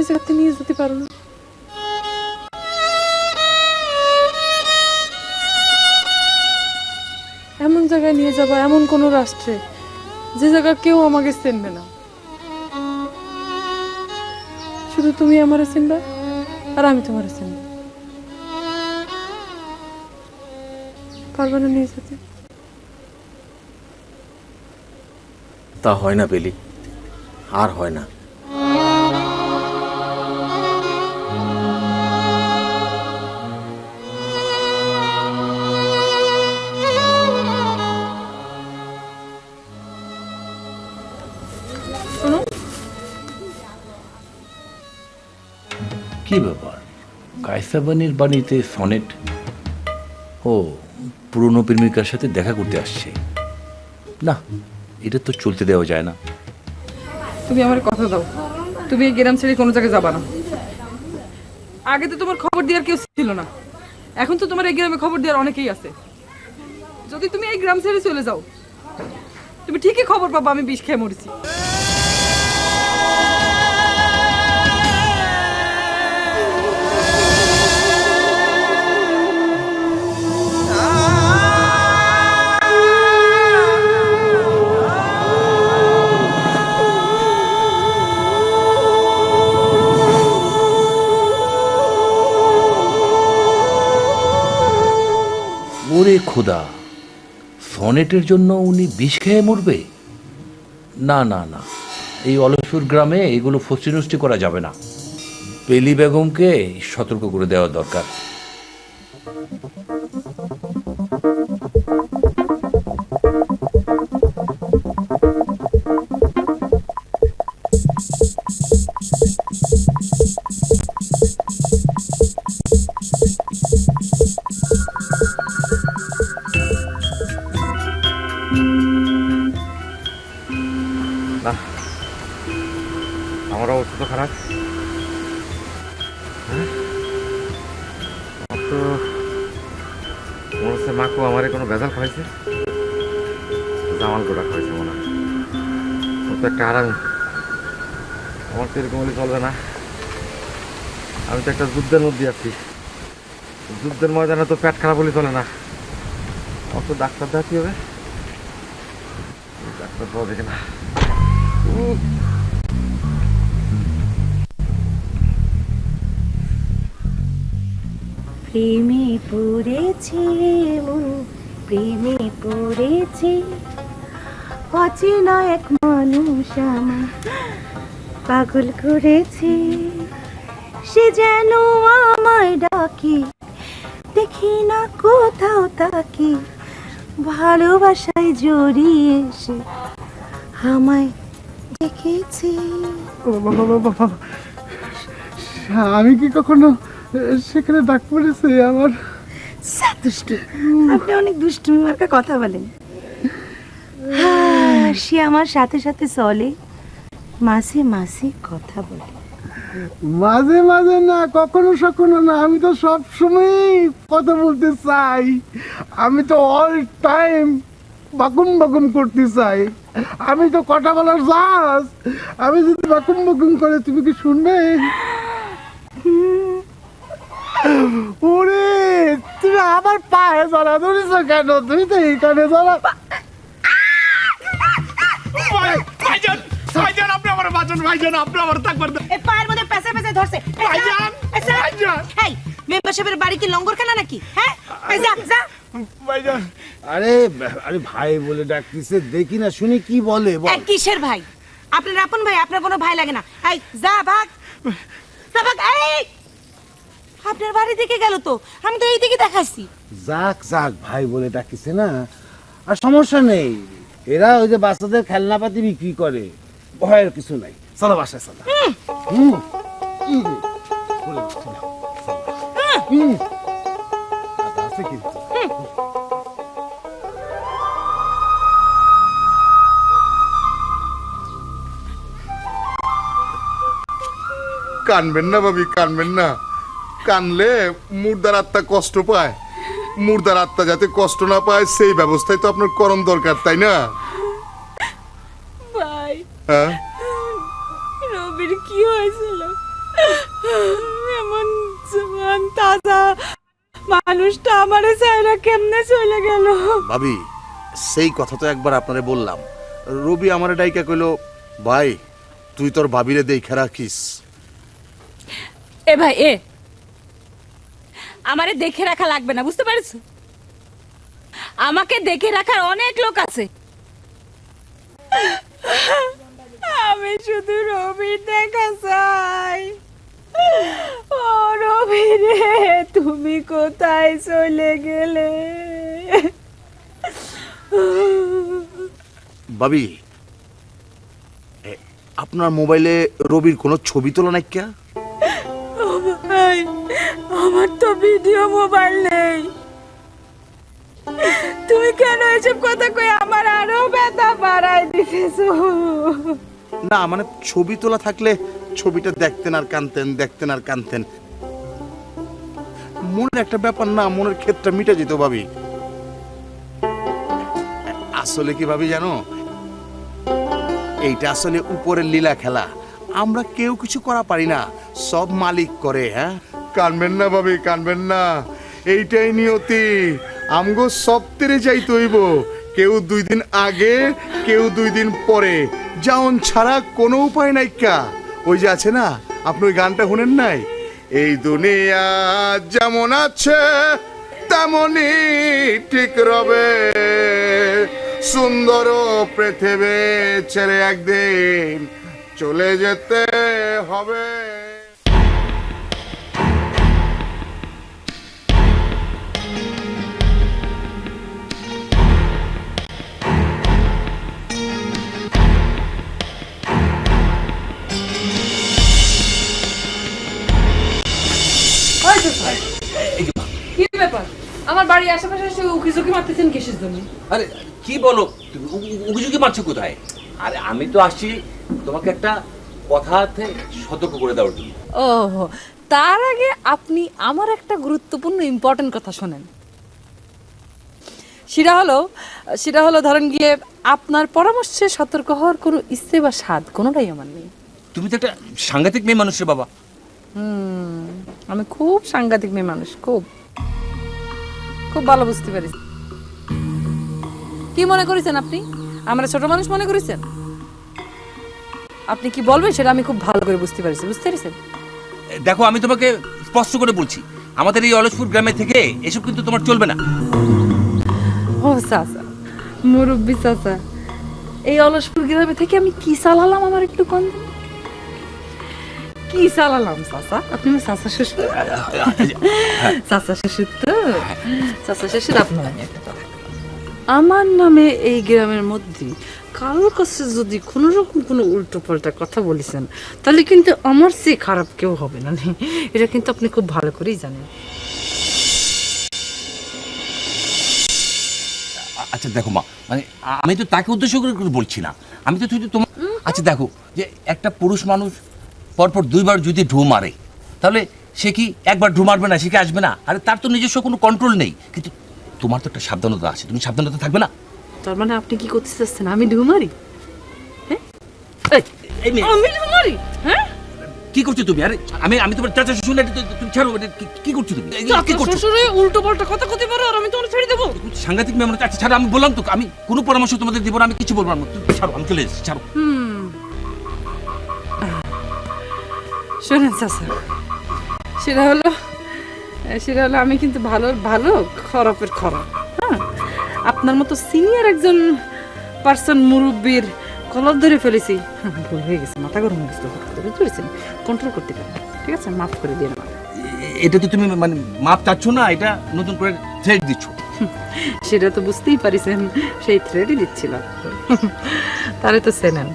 এই জায়গাতে নিয়ে যেতে পারো না? এমন জায়গায় নিয়ে যাবা, এমন কোন রাষ্ট্রে যে জায়গা কেউ আমাকে চিনবে না, শুধু তুমি আমারে চিনবা আর আমি তোমারে চিনব। পারবে না নিয়ে যেতে? তা হয় না পেলি, আর হয় না। কি ব্যাপার, কায়সাবানির বাড়িতে সনেট? ও পুরনো প্রেমিকার সাথে দেখা করতে আসছে। না, এটা তো চলতে দেওয়া যায় না। তুমি আমার কথা দাও, তুমি এই গ্রাম ছেড়ে কোনো জায়গায় যাবা না। আগে তো তোমার খবর দেওয়ার কেউ ছিল না, এখন তো তোমার এই গ্রামে খবর দেওয়ার অনেকেই আছে। যদি তুমি এই গ্রাম ছেড়ে চলে যাও, তুমি ঠিকই খবর পাবা আমি বিষ খেয়ে মরেছি। ওরে খোদা, সনেটের জন্য উনি বিষ খেয়ে মরবে? না না না, এই অলসুর গ্রামে এগুলো ফষ্টি করা যাবে না। পেলি বেগমকে সতর্ক করে দেওয়া দরকার। আমার অবস্থা তো খারাপ। তো মনে হচ্ছে মাকু আমারে কোনো ভেজাল খাওয়াইছে, জামাল গোটা খাওয়াইছে মনে হয়। ওর তো একটা আরাম, আমার তো এরকম হলে চলবে না। আমি তো একটা যুদ্ধের মধ্যে আছি, যুদ্ধের ময়দানে তো পেট খারাপ হলে চলে না। আমার তো ডাক্তার দেখাতে হবে, ডাক্তার পাওয়া দেখে না। প্রেমে পড়েছে মন, প্রেমে পড়েছে, অচেনা এক মানুষ আমার পাগল করেছে। সে যেন আমায় ডাকে, দেখি না কোথাও তাকে, ভালোবাসায় জড়িয়ে সে আমায় ডেকেছে। আমি কি কখনো সেখানে ডাক পড়েছে আমার? দুষ্টু, আপনি অনেক দুষ্টু একটা কথা বলেন। সে আমার সাথে সাথে চলে, মাসে মাসে কথা বলে। মাঝে মাঝে না, কখনো কখনো না, আমি তো সব সময় কথা বলতে চাই। আমি তো অল টাইম বাকুম বাকুম করতে চাই। আমি তো কথা বলার জাজ। আমি যদি বাকুম বাকুম করে তুমি কি শুনবে? ওরে, তুমি আমার পায়ে জড়া ধরেছ কেন? তুমি তো এইখানে জড়া। ভাইজান, ভাইজান আপনি আমার বাঁচান, ভাইজান আপনি আমার থাকবার দেন। এই পায়ের মধ্যে পেছে পেছে ধরছে। ভাইজান, ভাইজান। এই মেম্বার সাহেবের বাড়ি কি লঙ্গরখানা নাকি? হ্যাঁ, এই যা যা। ভাইজান, আরে আরে ভাই বলে ডাকতেছে, দেখি না শুনি কি বলে। এক কিসের ভাই? আপনার আপন ভাই, আপনার কোনো ভাই লাগে না। এই যা ভাগ, যা ভাগ। এই আপনার বাড়ি দিকে গেল তো, আমি তো এই দিকে দেখাচ্ছি। যাক যাক, ভাই বলে ডাকিছে না, আর সমস্যা নেই। এরা ওই যে বাচ্চাদের খেলনাপাতি বিক্রি করে, ভয়ের কিছু নাই। চলো বাসায় চলো। আছে কিন্তু। কানবেন না ভাবি, কানবেন না। কানলে মুর্দার আত্মা কষ্ট পায়। মুর্দার আত্মা যাতে কষ্ট না পায় সেই ব্যবস্থাই তো আপনার করণ দরকার, তাই না? ভাই, হ্যাঁ, রবির কি হয়েছিল? এমন জোয়ান তাজা মানুষটা আমারে চাইরা কেমনে চলে গেল? ভাবি সেই কথা তো একবার আপনারে বললাম। রবি আমারে ডাইকা কইলো, ভাই তুই তোর ভাবিরে দেখে রাখিস। এ ভাই এ আমারে দেখে রাখা লাগবে না, বুঝতে পারছো? আমাকে দেখে রাখার অনেক লোক আছে। আমি শুধু রবি দেখা চাই। ও রবি রে, তুমি কোথায় চলে গেলে? ভাবি আপনার মোবাইলে রবির কোনো ছবি তোলা নাই কে? ও ভাই, আমার তো ভিডিও মোবাইল নেই। তুমি কেন এসব কথা কই আমার আরো ব্যথা বাড়াই দিতেছো? না মানে ছবি তোলা থাকলে ছবিটা দেখতেন আর কানতেন, দেখতেন আর কানতেন। মনের একটা ব্যাপার না, মনের ক্ষেত্রে মিটে যেত ভাবি। আসলে কি ভাবি জানো, এইটা আসলে উপরের লীলা খেলা। আমরা কেউ কিছু করা পারি না, সব মালিক করে। হ্যাঁ, কানবেন না ভাবি, কানবেন না, এইটাই নিয়তি। আমগো সব তেরে যাইতে হইব, কেউ 2 দিন আগে, কেউ 2 দিন পরে, যাওন ছাড়া কোনো উপায় নাই। কা ওই যে আছে না, আপনি ওই গানটা শুনেন নাই? এই দুনিয়া যেমন আছে তেমনই ঠিক রবে, সুন্দর পৃথিবী ছেড়ে একদিন চলে যেতে হবে। কি ব্যাপার? আমার বাড়ির আশেপাশে এসে উকিঝুঁকি মারতেছেন কিসের জন্য? আরে কি বলো, উকিঝুঁকি মারছো কোথায়? আরে আমি তো আসছি তোমাকে একটা কথাতে সতর্ক করে দেওয়ার জন্য। ও, তার আগে আপনি আমার একটা গুরুত্বপূর্ণ ইম্পর্টেন্ট কথা শোনেন। সেটা হলো ধরেন গিয়ে আপনার পরামর্শে সতর্ক হওয়ার কোনো ইচ্ছে বা স্বাদ কোনোটাই আমার নেই। তুমি তো একটা সাংঘাতিক মেয়ে মানুষের বাবা। আমি খুব সাংঘাতিক মেয়ে মানুষ, খুব খুব ভালো বুঝতে পেরেছি। কি মনে করেছেন আপনি? আমরা ছোট মানুষ মনে করেছেন? আপনি কি বলবেন সেটা আমি খুব ভালো করে বুঝতে পেরেছি, বুঝতে পেরেছেন? দেখো আমি তোমাকে স্পষ্ট করে বলছি, আমাদের এই অলসপুর গ্রামে থেকে এসব কিন্তু তোমার চলবে না। ও চাচা, মুরব্বী চাচা, এই অলসপুর গ্রামে থেকে আমি কি চালালাম আমার একটু কম কি চালালাম চাচা? আপনি আমার চাচা শ্বশুর, চাচা শ্বশুর তো, চাচা শ্বশুর। আপনার আমি একটা কথা, আমার নামে এই গ্রামের মধ্যে কারোর কাছে যদি কোনো রকম কোনো উল্টো পাল্টা কথা বলেছেন, তাহলে কিন্তু আমার চেয়ে খারাপ কেউ হবে না। এটা কিন্তু আপনি খুব ভালো করেই জানেন। আচ্ছা দেখো মা, মানে আমি তো তাকে উদ্দেশ্য করে বলছি না, আমি তো তোমার। আচ্ছা দেখো, যে একটা পুরুষ মানুষ পরপর 2 বার যদি ঢু মারে, তাহলে সে কি একবার ঢু মারবে না, সে কি আসবে না? আরে তার তো নিজস্ব কোনো কন্ট্রোল নেই। কিন্তু তোমার তো একটা সাবধানতা আছে, তুমি সাবধানতা থাকবে না? তার মানে আপনি কি করতে চাচ্ছেন আমি ঢু মারি? এই মেয়ে, আমি ঢু মারি? হ্যাঁ, কি করছো তুমি? আরে আমি তোমার চাচা শ্বশুর, তুমি ছাড়ো। কি করছো তুমি? কি করছো? শ্বশুরে উল্টো পাল্টা কথা কইতে পারো আর আমি তোমার ছেড়ে দেবো? সাংঘাতিক মেয়ে মানুষ। আচ্ছা ছাড়ো, আমি বললাম তো আমি কোনো পরামর্শ তোমাদের দিব না, আমি কিছু বলবো না। তুমি ছাড়ো, আমি চলে এসেছি, ছাড়ো। শোনেন চাচা, সেটা হলো আমি কিন্তু ভালোর ভালো, খারাপের খারাপ। হ্যাঁ, আপনার মতো সিনিয়র একজন পার্সন মুরব্বীর কলার ধরে ফেলেছি, ভুল হয়ে গেছে, মাথা গরম হয়ে গেছে, বুঝতে পেরেছেন? কন্ট্রোল করতে পারেন, ঠিক আছে? মাফ করে দিয়ে আমার। এটা তো তুমি মানে মাপ চাচ্ছ না, এটা নতুন করে থ্রেড দিচ্ছ। সেটা তো বুঝতেই পারিছেন, সেই থ্রেডই দিচ্ছিলাম। তাহলে তো চেনেন,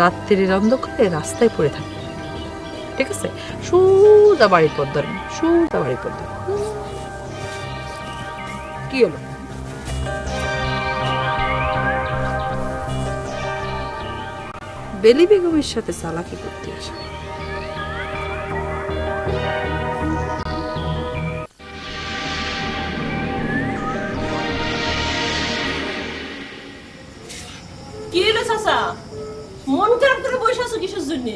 রাত্রির অন্ধকারে রাস্তায় পড়ে থাকবে, ঠিক আছে? সোজা বাড়ির পথ ধরেন, সোজা বাড়ির পথ ধরেন। কি হলো? বেলি বেগমের সাথে চালাকি করতে আসা। কি রে চাচা, মন খারাপ করে বসে আছো কিসের জন্য?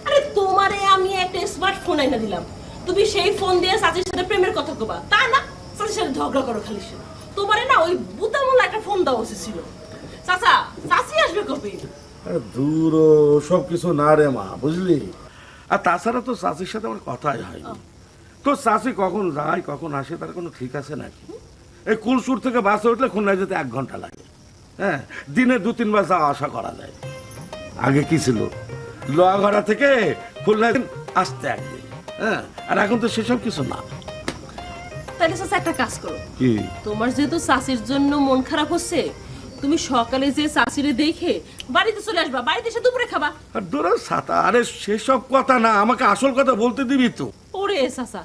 আরে তোমারে আমি একটা স্মার্টফোন আইনা দিলাম, তুমি সেই ফোন দিয়ে চাচির সাথে প্রেমের কথা কবা, তা না চাচির সাথে ঝগড়া করো খালি। সে তোমারে না ওই বুতামূলা একটা ফোন দেওয়া উচিত ছিল। চাচা, চাচি আসবে কবে? আরে দূর সব কিছু না রে মা, বুঝলি? আর তাছাড়া তো চাষির সাথে আমার কথাই হয়নি। তো চাষি কখন যায় কখন আসে তার কোনো ঠিক আছে নাকি? এই কুলসুর থেকে বাসে উঠলে খুলনায় যেতে 1 ঘন্টা লাগে। হ্যাঁ, দিনে 2-3 বার যাওয়া আসা করা যায়। আগে কি ছিল, লোহাগড়া থেকে খুলনায় আসতে একদিন। হ্যাঁ, আর এখন তো সেসব কিছু না। তাহলে চাচা একটা কাজ করো, কি? তোমার যেহেতু চাচির জন্য মন খারাপ হচ্ছে, তুমি সকালে যে চাচিরে দেখে বাড়িতে চলে আসবা, বাড়িতে এসে দুপুরে খাবা। আর দূরে ছাতা, আরে সেসব কথা না, আমাকে আসল কথা বলতে দিবি তো। ওরে চাচা,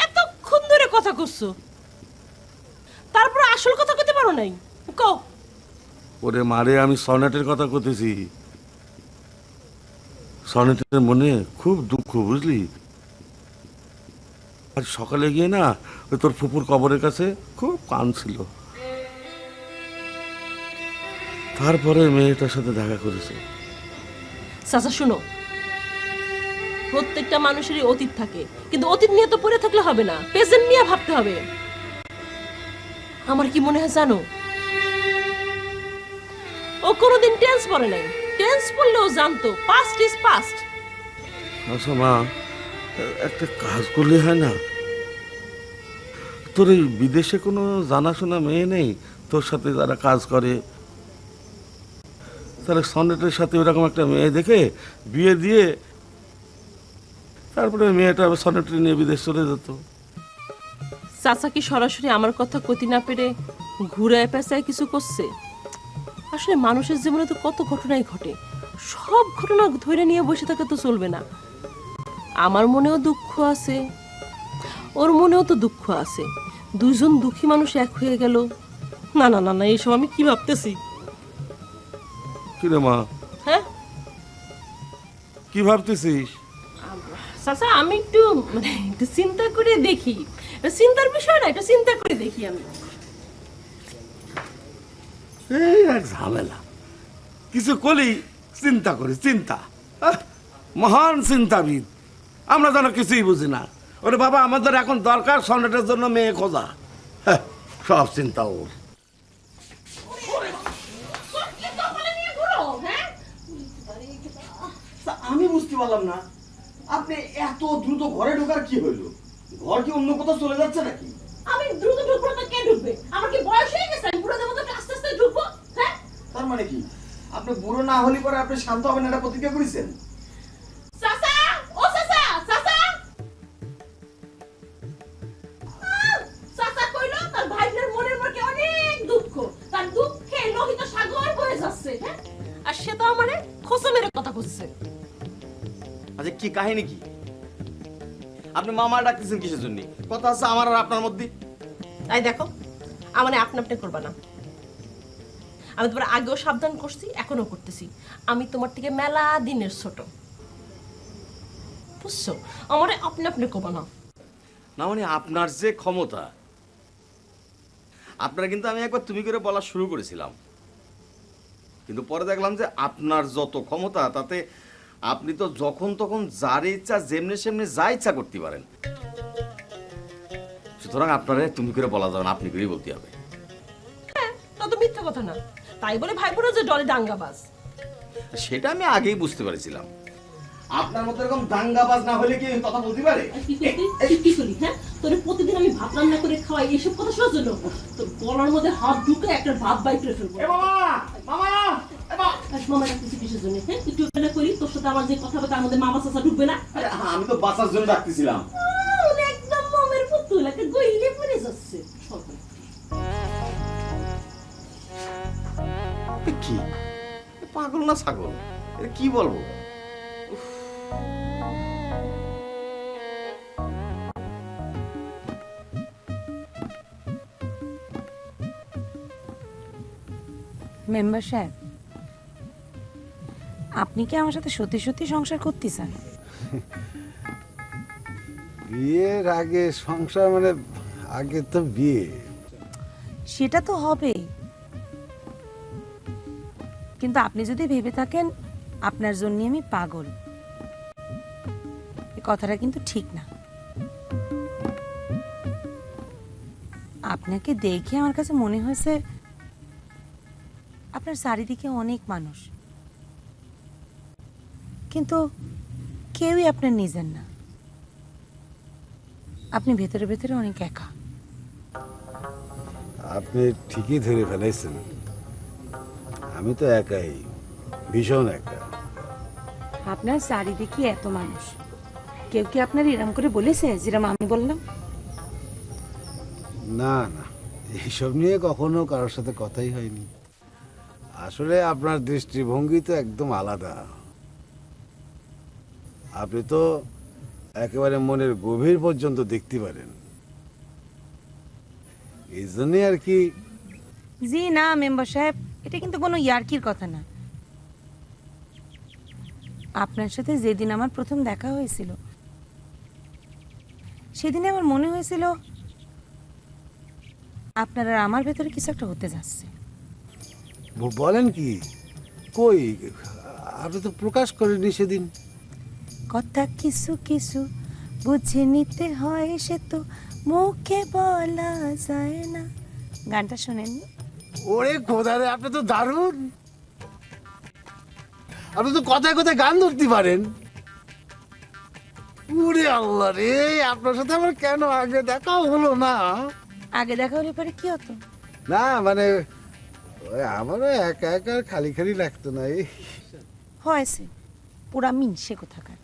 এতক্ষণ ধরে কথা করছো, তারপর আসল কথা কইতে পারো নাই? কও। ওরে মারে, আমি সনেটের কথা করতেছি। সনেটের মনে খুব দুঃখ, বুঝলি? আজ সকালে গিয়ে না ওই তোর ফুপুর কবরের কাছে খুব কাঁদছিল। তারপরে মেয়েটার সাথে দেখা করেছে। চাচা শুনো, প্রত্যেকটা মানুষেরই অতীত থাকে, কিন্তু অতীত নিয়ে তো পড়ে থাকলে হবে না, প্রেজেন্ট নিয়ে ভাবতে হবে। আমার কি মনে হয় জানো, ও কোনোদিন টেন্স পড়ে নাই, টেন্স পড়লেও জানতো পাস্ট ইজ পাস্ট। আচ্ছা মা, একটা কাজ করলে হয় না? তোর এই বিদেশে কোনো জানাশোনা মেয়ে নেই তোর সাথে যারা কাজ করে? তাহলে সনেটের সাথে ওরকম একটা মেয়ে দেখে বিয়ে দিয়ে তারপরে মেয়েটা সনেটে নিয়ে বিদেশ চলে যেত। চাচা কি সরাসরি আমার কথা কতি না পেরে ঘুরায় পেঁচায় কিছু করছে? আসলে মানুষের জীবনে তো কত ঘটনাই ঘটে, সব ঘটনা ধরে নিয়ে বসে থাকা তো চলবে না। আমার মনেও দুঃখ আছে, ওর মনেও তো দুঃখ আছে, দুজন দুঃখী মানুষ এক হয়ে গেল। না না না না, এইসব আমি কি ভাবতেছি? কিরে মা, হ্যাঁ কি ভাবতেছিস? চাচা, আমি একটু চিন্তা করে দেখি, চিন্তার বিষয় না, একটু চিন্তা করে দেখি আমি। এই এক ঝামেলা, কিছু করি চিন্তা করি, চিন্তা। মহান চিন্তাবিদ আমরা যেন কিছুই বুঝি না। ওরে বাবা, আমাদের এখন দরকার সনেটের জন্য মেয়ে খোঁজা। সব চিন্তা ওর। আমি বুঝতে পারলাম না, আপনি এত দ্রুত ঘরে ঢোকার কি হইলো? ঘর কি অন্য কোথাও চলে যাচ্ছে নাকি? আমি দ্রুত ঢুকবো না, কে ঢুকবে? আমার কি বয়স হয়ে গেছে? আমি বুড়োদের মতো আস্তে আস্তে ঢুকবো? হ্যাঁ, তার মানে কি আপনি বুড়ো না হলে পরে আপনি শান্ত হবেন এটা প্রতিজ্ঞা করেছেন? চাচা, ও চাচা, চাচা, চাচা কইলো তার ভাইদের মনের মধ্যে অনেক দুঃখ, তার দুঃখে লোহিত সাগর বয়ে যাচ্ছে। হ্যাঁ, আর সে তো আমারে খোঁচা মেরে কথা বলছে। আচ্ছা, কি কাহিনী কি? আপনি মামা ডাকতেছেন কিসের জন্য? কথা আছে আমার আর আপনার মধ্যে। তাই দেখো, আমারে আপনি আপনি করবা না। আমি তোমার আগেও সাবধান করছি, এখনো করতেছি, আমি তোমার থেকে মেলা দিনের ছোট, বুঝছো? আমারে আপনি আপনি করবা না। না মানে আপনার যে ক্ষমতা, আপনারা কিন্তু আমি একবার তুমি করে বলা শুরু করেছিলাম, কিন্তু পরে দেখলাম যে আপনার যত ক্ষমতা তাতে আপনি তো যখন তখন যার ইচ্ছা যেমনে সেমনে যা ইচ্ছা করতে পারেন। সুতরাং আপনারা তুমি করে বলা যাবে না, আপনি করেই বলতে হবে। হ্যাঁ, তা তো মিথ্যা কথা না। তাই বলে ভাই বোনা যে ডলে ডাঙ্গাবাজ, সেটা আমি আগেই বুঝতে পারছিলাম। আপনার মতো এরকম দাঙ্গাবাজ না হলে কি কথা বলতে পারে? কি করি? হ্যাঁ, তোর প্রতিদিন আমি ভাত রান্না করে খাওয়াই, এইসব কথা শোনার জন্য তোর গলার মধ্যে হাত ঢুকে একটা ভাত বাই করে ফেলবো। মামা ডাকতেছি কিসের জন্য? হ্যাঁ, একটু বেলা করি, তোর সাথে আমার যে কথা হবে তার মধ্যে মামা চাচা ঢুকবে না? আমি তো বাঁচার জন্য ডাকতেছিলাম। একদম মামের পুতুল, একটা গইলে পড়ে যাচ্ছে। কি পাগল না ছাগল, এটা কি বলবো? মেম্বার সাহেব, আপনি কি আমার সাথে সত্যি সত্যি সংসার করতে চান? বিয়ের আগে সংসার মানে আগে তো বিয়ে। সেটা তো হবেই, কিন্তু আপনি যদি ভেবে থাকেন আপনার জন্য আমি পাগল, এই কথাটা কিন্তু ঠিক না। আপনাকে দেখে আমার কাছে মনে হয়েছে আপনার চারিদিকে অনেক মানুষ, কিন্তু কেউই আপনার নিজের না। আপনি ভেতরে ভেতরে অনেক একা। আপনি ঠিকই ধরে ফেলেছেন, আমি তো একাই, ভীষণ একা। আপনার চারিদিকে এত মানুষ, কেউ কি আপনার এরম করে বলেছে যেরকম আমি বললাম? না না, এইসব নিয়ে কখনো কারোর সাথে কথাই হয়নি। আসলে আপনার দৃষ্টিভঙ্গি তো একদম আলাদা। আপনি তো একেবারে মনের গভীর পর্যন্ত দেখতে পারেন, এই জন্যে আর কি। জি না মেম্বার সাহেব, এটা কিন্তু কোনো ইয়ার্কির কথা না। আপনার সাথে যেদিন আমার প্রথম দেখা হয়েছিল সেদিনে আমার মনে হয়েছিল আপনার আর আমার ভেতরে কিছু একটা হতে যাচ্ছে। বলেন কি? কই, আপনি তো প্রকাশ করেননি সেদিন। কথা কিছু কিছু বুঝে নিতে হয়, সে তো মুখে বলা যায় না। গানটা শোনেননি? ওরে খোদারে, আপনি তো দারুণ, আপনি তো কথায় কথায় গান ধরতে পারেন। ওরে আল্লাহ রে, আপনার সাথে আমার কেন আগে দেখাও হলো না? আগে দেখা হলে পরে কি হতো? না মানে ওই আমারও একা একা খালি খালি লাগতো না। এই হয়েছে পুরা মিনসে কোথাকার।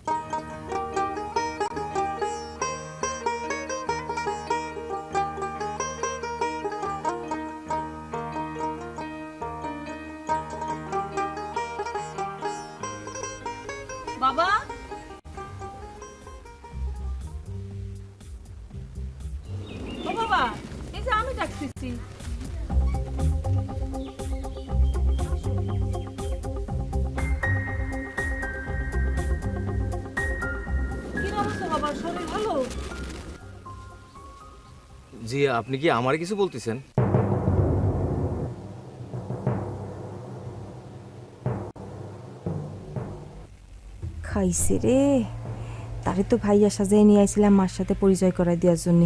বাবা, ও বাবা, এই যে আমি ডাকতেছি। কি অবস্থা বাবা, শরীর ভালো? জি, আপনি কি আমার কিছু বলতেছেন? খাইছে রে, তারে তো ভাইয়া সাজাই নিয়ে আইছিলাম মার সাথে পরিচয় করাই দেওয়ার জন্য।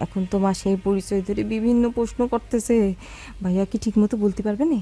এখন তো মা সেই পরিচয় ধরে বিভিন্ন প্রশ্ন করতেছে। ভাইয়া কি ঠিক মতো বলতে পারবে না?